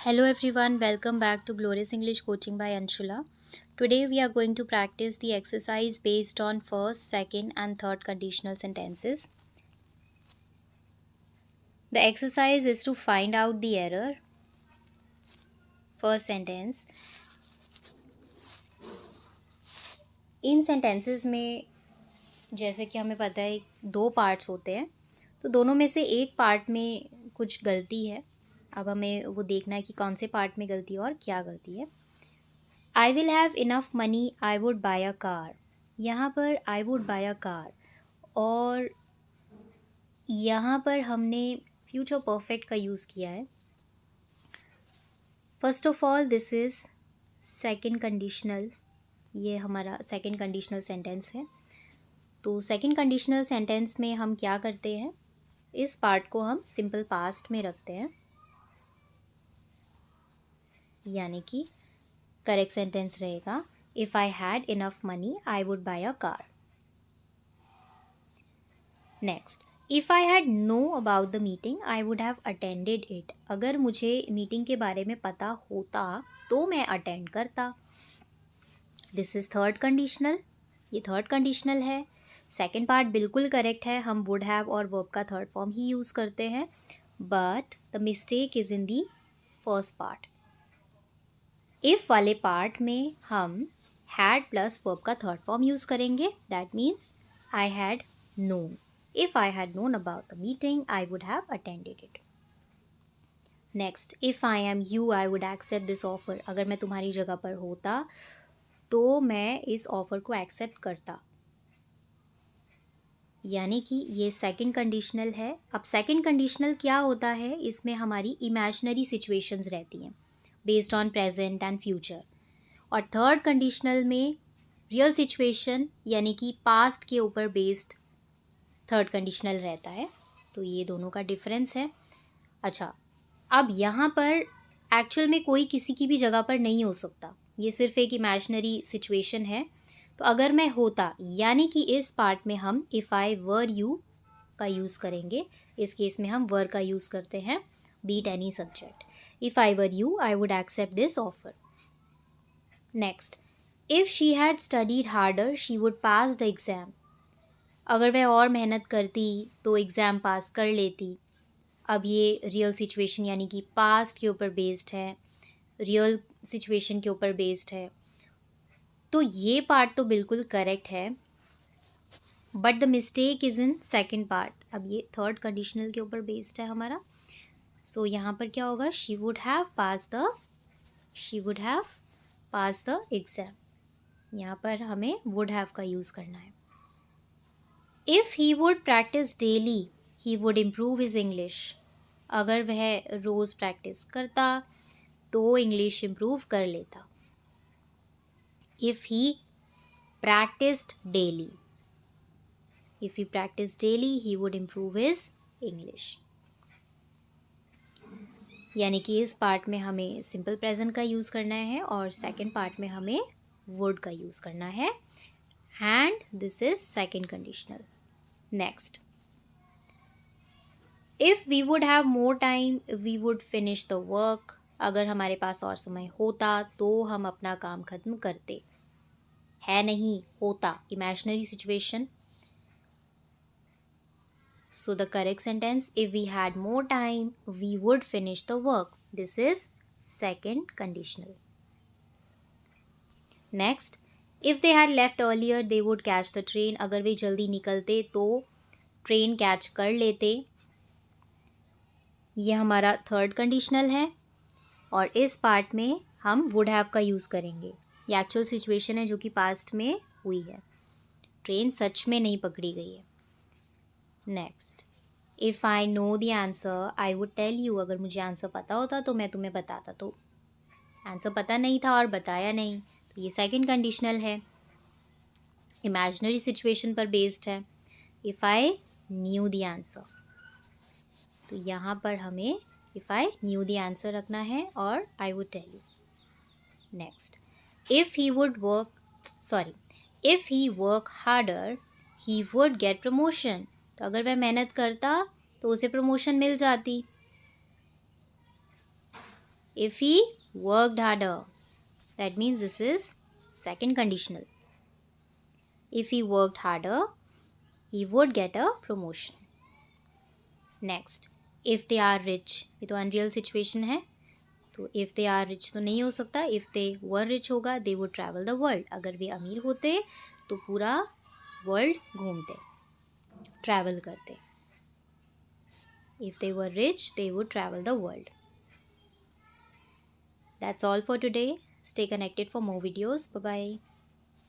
Hello everyone, welcome back to Glorious English Coaching by Anshula. Today we are going to practice the exercise based on first, second and third conditional sentences. The exercise is to find out the error. First sentence. In sentences में जैसे कि हमें पता है दो parts होते हैं, तो दोनों में से एक पार्ट में कुछ गलती है. अब हमें वो देखना है कि कौन से पार्ट में गलती है और क्या गलती है. I will have enough money I would buy a car. यहाँ पर I would buy a car और यहाँ पर हमने फ्यूचर परफेक्ट का यूज़ किया है. First of all this is second conditional. ये हमारा सेकंड कंडीशनल सेंटेंस है. तो सेकंड कंडीशनल सेंटेंस में हम क्या करते हैं, इस पार्ट को हम सिंपल पास्ट में रखते हैं, यानी कि करेक्ट सेंटेंस रहेगा if I had enough money I would buy a car. Next, if I had know about the meeting I would have attended it. अगर मुझे मीटिंग के बारे में पता होता तो मैं अटेंड करता. This is third conditional. ये थर्ड कंडीशनल है. सेकेंड पार्ट बिल्कुल करेक्ट है, हम वुड हैव और वर्ब का थर्ड फॉर्म ही यूज़ करते हैं, but the mistake is in the first part. If वाले पार्ट में हम हैड प्लस वर्ब का थर्ड फॉर्म यूज़ करेंगे. That means I had known. If I had known about the meeting, I would have attended it. Next, if I am you, I would accept this offer. अगर मैं तुम्हारी जगह पर होता तो मैं इस ऑफ़र को एक्सेप्ट करता. यानी कि ये सेकंड कंडीशनल है. अब सेकंड कंडीशनल क्या होता है, इसमें हमारी इमेजिनरी सिचुएशंस रहती हैं based on present and future. और थर्ड कंडीशनल में रियल सिचुएशन यानी कि पास्ट के ऊपर बेस्ड थर्ड कंडीशनल रहता है. तो ये दोनों का डिफरेंस है. अच्छा, अब यहाँ पर एक्चुअल में कोई किसी की भी जगह पर नहीं हो सकता, ये सिर्फ एक इमेजिनरी सिचुएशन है. तो अगर मैं होता यानी कि इस पार्ट में हम इफ़ आई वर यू का यूज़ करेंगे. इस केस में हम वर का यूज़ करते हैं, be it any subject. If I were you I would accept this offer. Next, if she had studied harder she would pass the exam. अगर वह और मेहनत करती तो एग्ज़ाम पास कर लेती. अब ये रियल सिचुएशन यानी कि पास्ट के ऊपर बेस्ड है, रियल सिचुएशन के ऊपर बेस्ड है, तो ये पार्ट तो बिल्कुल करेक्ट है, but the mistake is in second part. अब ये थर्ड कंडीशनल के ऊपर बेस्ड है हमारा. सो यहाँ पर क्या होगा, she would have pass the exam. यहाँ पर हमें वुड हैव का यूज़ करना है. If he would practice daily he would improve his English. अगर वह रोज़ प्रैक्टिस करता तो इंग्लिश इम्प्रूव कर लेता. If he practised daily he would improve his English. यानी कि इस पार्ट में हमें सिंपल प्रेजेंट का यूज़ करना है और सेकंड पार्ट में हमें वुड का यूज़ करना है. And this is second conditional. Next, if we would have more time we would finish the work. अगर हमारे पास और समय होता तो हम अपना काम ख़त्म करते. है नहीं, होता, imaginary situation. So the correct sentence, if we had more time we would finish the work. This is second conditional. Next, if they had left earlier they would catch the train. अगर वे जल्दी निकलते तो train catch कर लेते. ये हमारा third conditional है और इस पार्ट में हम वुड हैव का यूज़ करेंगे. ये एक्चुअल सिचुएशन है जो कि पास्ट में हुई है, ट्रेन सच में नहीं पकड़ी गई है. Next, if I know the answer I would tell you. अगर मुझे आंसर पता होता तो मैं तुम्हें बताता. तो आंसर पता नहीं था और बताया नहीं, तो ये सेकंड कंडीशनल है, इमेजिनरी सिचुएशन पर बेस्ड है. If I knew the answer, तो यहाँ पर हमें if I knew the answer रखना है और I would tell you. Next, if he work harder he would get promotion. तो अगर वह मेहनत करता तो उसे प्रमोशन मिल जाती. If he worked harder, that means this is second conditional. If he worked harder, he would get a promotion. Next, if they are rich, ये तो अनरियल सिचुएशन है, तो if they are rich तो नहीं हो सकता. if they were rich होगा, they would travel the world. अगर वे अमीर होते तो पूरा वर्ल्ड घूमते, ट्रैवल करते. if they were rich, they would travel the world. That's all for today. Stay connected for more videos. Bye bye.